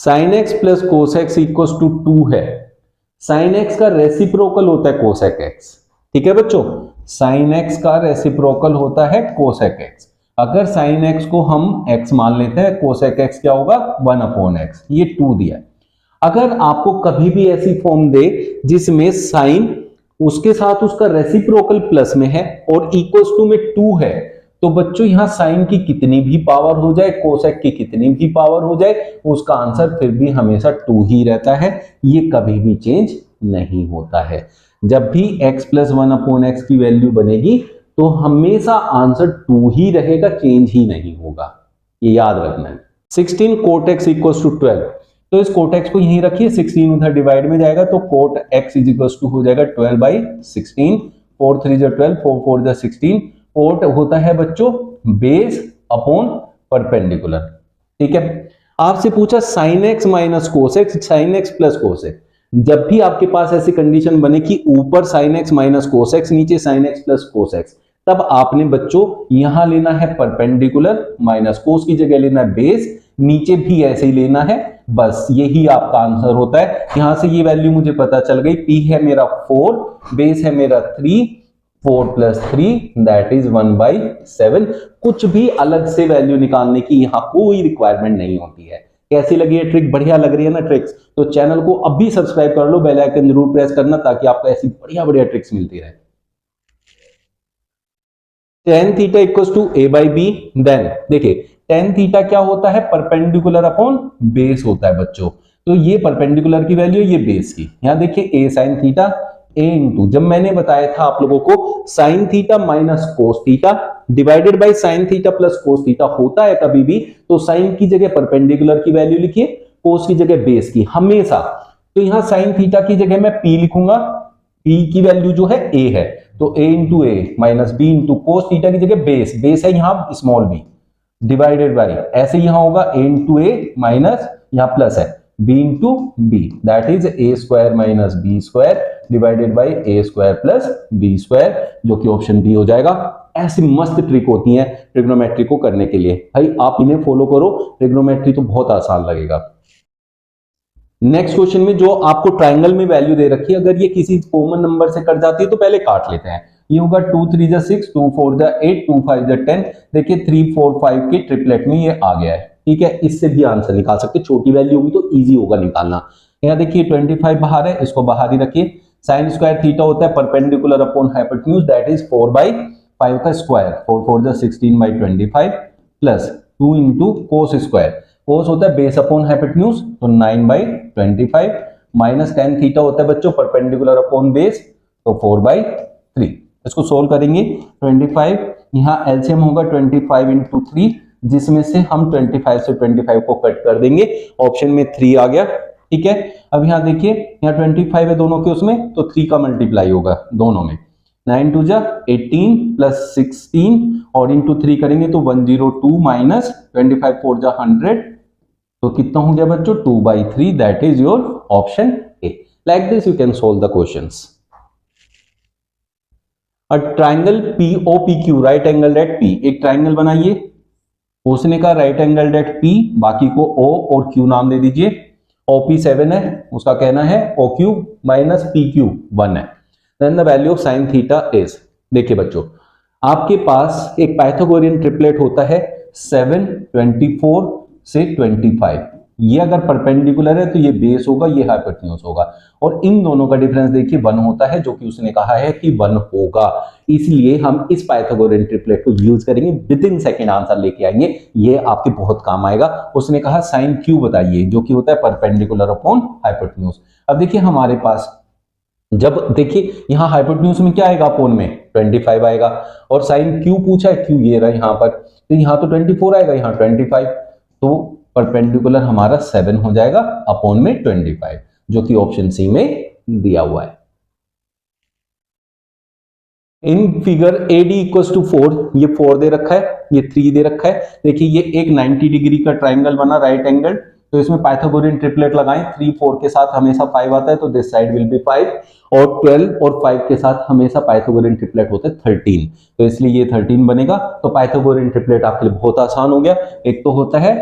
Sign x plus cos x equal to 2 है, sine x का reciprocal होता है कोसेक एक्स। ठीक है बच्चों, साइन एक्स का रेसिप्रोकल होता है कोसेक एक्स। अगर साइन एक्स को हम x मान लेते हैं, कोसेक एक्स क्या होगा 1/x, ये 2 दिया है। अगर आपको कभी भी ऐसी फॉर्म दे जिसमें साइन उसके साथ उसका रेसिप्रोकल प्लस में है और इक्वल्स टू में 2 है, तो बच्चों यहां साइन की कितनी भी पावर हो जाए, कोसेक की कितनी भी पावर हो जाए, उसका आंसर फिर भी हमेशा 2 ही रहता है, ये कभी भी चेंज नहीं होता है। जब भी x प्लस 1/x की वैल्यू बनेगी तो हमेशा आंसर 2 ही रहेगा, चेंज ही नहीं होगा, ये याद रखना है। 16 कोट एक्स इक्वल टू 12, तो इस कोट एक्स को यहीं रखिए, 16 उधर डिवाइड में जाएगा तो cot x is equal to हो जाएगा 12/16, 4 3 12, 4 4 16। कोट होता है बच्चों बेस अपॉन परपेंडिकुलर। ठीक है, आपसे पूछा sine x minus cos x, sine x plus cos x. जब भी आपके पास ऐसी कंडीशन बने कि ऊपर sine x minus cos x, नीचे sine x plus cos x, तब आपने बच्चों यहां लेना है परपेंडिकुलर, माइनस कोस की जगह लेना है बेस, नीचे भी ऐसे ही लेना है, बस यही आपका आंसर होता है। यहां से ये वैल्यू मुझे पता चल गई, p है मेरा 4, बेस है मेरा 3, 4 + 3 दैट इज 1/7। कुछ भी अलग से वैल्यू निकालने की यहां कोई रिक्वायरमेंट नहीं होती है। कैसी लगी है ट्रिक? बढ़िया लग रही है ना ट्रिक्स? तो चैनल को अभी सब्सक्राइब कर लो, बेल आइकन जरूर प्रेस करना ताकि आपको ऐसी बढ़िया बढ़िया ट्रिक्स मिलती रहे। tan theta equals to a/b, then देखिए tan थीटा क्या होता है, परपेंडिकुलर अपॉन बेस होता है बच्चों। तो ये परपेंडिकुलर की वैल्यू, ये बेस की। यहां देखिए a sin theta, a into, जब मैंने बताया था आप लोगों को sine theta minus cos theta divided by sine theta plus cos theta होता है कभी भी, तो साइन की जगह परपेंडिकुलर की वैल्यू लिखिए, कोस की जगह बेस की हमेशा। तो यहां साइन थीटा की जगह मैं p लिखूंगा, p की वैल्यू जो है a है, तो a into A minus B into cos theta की जगह बेस, बेस है यहां स्मॉल b, डिवाइडेड बाय, ऐसे यहां होगा a इंटू ए माइनस, यहां प्लस है b into B, that is a square minus B square divided by a square plus B square, जो कि ऑप्शन बी हो जाएगा। ऐसी मस्त ट्रिक होती है ट्रिग्नोमेट्री को करने के लिए, भाई आप इन्हें फॉलो करो, ट्रिग्नोमेट्री तो बहुत आसान लगेगा। नेक्स्ट क्वेश्चन में जो आपको ट्रायंगल में वैल्यू दे रखी है, अगर ये किसी कॉमन नंबर से कट जाती है तो पहले काट लेते हैं। ये होगा 2 3 6, 2 4 8, 2 5 10। देखिए 3 4 5 के ट्रिपलेट में ये आ गया है। ठीक है, इससे भी आंसर निकाल सकते, छोटी वैल्यू होगी तो इजी होगा निकालना। यहाँ देखिए 25 बाहर है, इसको बाहर ही रखिए। साइन स्क्वायर थीटा होता है perpendicular upon hypotenuse, that is 4/5 का square, 4 4 16/25 plus 2 into cos square, cos होता है बेस अपॉन हाइपोटेन्यूज, तो 9/25 माइनस tan थीटा होता है बच्चों परपेंडिकुलर अपॉन बेस, तो 4/3। इसको सोल्व करेंगे 25, यहाँ एलसीएम होगा 25 इंटू 3, जिसमें से हम 25 से 25 को कट कर देंगे, ऑप्शन में 3 आ गया। ठीक है, अब यहाँ देखिए यहाँ 25 है दोनों के, उसमें तो 3 का मल्टीप्लाई होगा दोनों में, 9 2 18 प्लस 16 और इंटू 3 करेंगे तो 102 माइनस 25 4 100, तो कितना हो गया बच्चों 2/3, that is your option A. Like this you can solve the questions. A triangle POPQ, right angle at P, एक ट्रायंगल बनाइए, उसने कहा राइट एंगल एट P, बाकी को O और Q नाम दे दीजिए। OP 7 है, उसका कहना है OQ माइनस PQ 1 है। Then the value of sine theta is, देखिए बच्चों आपके पास एक पाइथागोरियन ट्रिपलेट होता है 7 24 से 25, ये अगर परपेंडिकुलर है तो ये बेस होगा, ये हाइपोटेन्यूज होगा, और इन दोनों का डिफरेंस देखिए 1 होता है, जो कि उसने कहा है कि 1 होगा, इसलिए हम इस पाइथागोरियन ट्रिपलेट को यूज करेंगे, विद इन सेकेंड आंसर लेके आएंगे, ये आपके बहुत काम आएगा। उसने कहा साइन क्यू बताइए, जो कि होता है परपेंडिकुलर अपॉन हाइपोटेन्यूज। अब देखिए हमारे पास, जब देखिए यहां हाइपोटेन्यूज में क्या आएगा, अपोन में 25 आएगा, और साइन क्यू पूछा है, क्यू ये रहा यहां पर, तो यहां तो 24 आएगा, यहां 25, तो परपेंडिकुलर हमारा 7 हो जाएगा अपॉन में 25, जो कि ऑप्शन सी में दिया हुआ है। In figure AD equals to 4, ये 4 दे रखा है, ये 3 दे रखा है। देखिए ये एक 90 डिग्री का ट्राइंगल बना, राइट एंगल, तो इसमें पाइथागोरियन ट्रिपलेट लगाएं, 3 4 के साथ हमेशा 5 आता है, तो दिस साइड विल बी 5, और 12 और 5 के साथ हमेशा पाइथागोरियन ट्रिपलेट होता है 13, तो इसलिए ये 13 बनेगा। तो पाइथागोरियन ट्रिपलेट आपके लिए बहुत आसान हो गया। एक तो होता है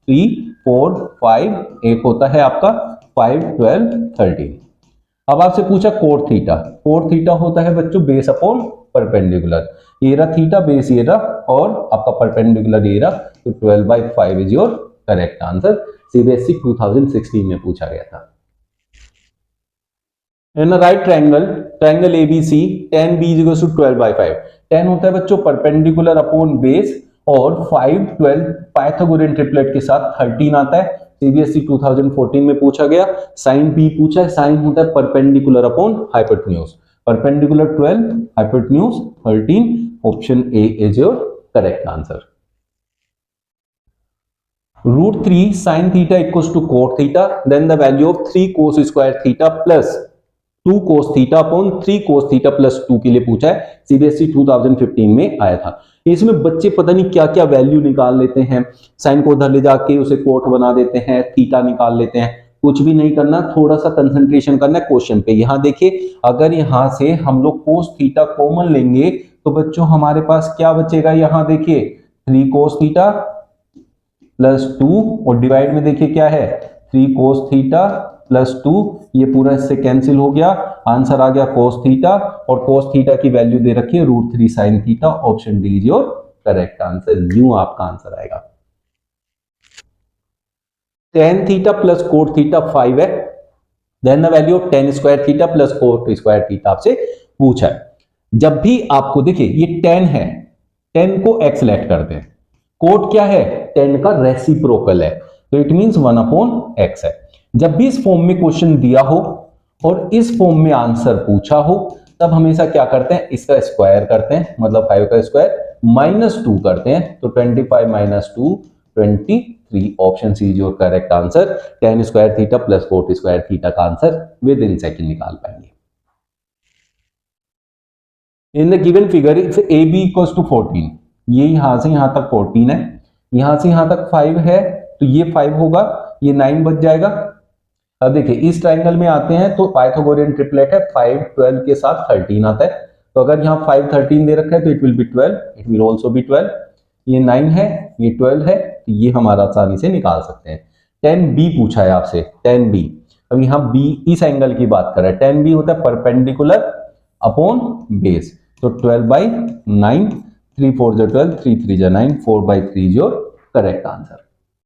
3 4 5, एक होता है आपका 5 12 13। अब आपसे पूछा कोट थीटा, कोट थीटा होता है बच्चों बेस अपॉन परपेंडिकुलर, ये रहा थीटा बेस ये रहा और आपका परपेंडिकुलर ये रहा, तो 12/5 is your correct answer. CBSE 2016 में पूछा गया था। In right triangle, triangle ABC, tan b is equal to 12/5। tan होता है बच्चों परपेंडिकुलर अपॉन बेस और 5 12 पाइथागोरियन ट्रिपलेट के साथ 13 आता है। सीबीएसई 2014 में पूछा गया। साइन b पूछा है, साइन होता है perpendicular upon hypotenuse, perpendicular 12 hypotenuse 13, option A is your correct answer. √3 sin theta equals to cot theta, then the value of 3 cos square theta plus 2 cos theta upon 3 cos theta plus 2 के लिए पूछा है। CBSE 2015 में आया था। इसमें बच्चे पता नहीं क्या क्या वैल्यू निकाल लेते हैं, साइन को उधर ले जाके उसे कोट बना देते हैं, थीटा निकाल लेते हैं। कुछ भी नहीं करना, थोड़ा सा कंसंट्रेशन करना है क्वेश्चन पे। यहां देखिए, अगर यहां से हम लोग cos थीटा कॉमन लेंगे तो बच्चों हमारे पास क्या बचेगा, यहां देखिए 3 cos थीटा प्लस 2 और डिवाइड में देखिए क्या है 3 cos थीटा प्लस 2, ये पूरा इससे कैंसिल हो गया, आंसर आ गया cos थीटा और cos थीटा की वैल्यू दे रखी है √3 sin theta, option D is your correct answer. यूं आपका आंसर आएगा। tan theta plus cot theta 5 है, then the value of tan square theta plus cot square theta आपसे पूछा है। जब भी आपको देखिए ये tan है, tan को x लेट करते हैं, कोट क्या है tan का रेसिप्रोकल है, तो इट मींस 1/x है। जब भी इस फॉर्म में क्वेश्चन दिया हो और इस फॉर्म में आंसर पूछा हो, तब हमेशा क्या करते हैं, इसका स्क्वायर करते हैं, मतलब 5 का स्क्वायर -2 करते हैं, तो 25 - 2 23, option C is your correct answer. tan square theta plus cot square theta का आंसर विद इन सेकंड निकाल पाएंगे। In the given figure if AB equals to 14, ये यहां से यहां तक 14 है, यहां से यहां तक 5 है, तो ये 5 होगा, ये 9 बच जाएगा। अब देखिए इस ट्रायंगल में आते हैं तो पाइथागोरियन ट्रिपलेट है, 5 12 के साथ 13 आता है, तो अगर यहाँ 5 13 दे रखा है तो it will be 12, it will also be 12, ये 9 है, ये 12 है, तो ये हम आसानी से निकाल सकते हैं। tan b पूछा है आपसे, tan b, अब यहाँ b इस एंगल की बात कर रहा है, tan b होता है परपेंडिकुलर अपॉन बेस, तो 12/9, 3 4 12, 3 3 9, 4/3 योर करेक्ट आंसर।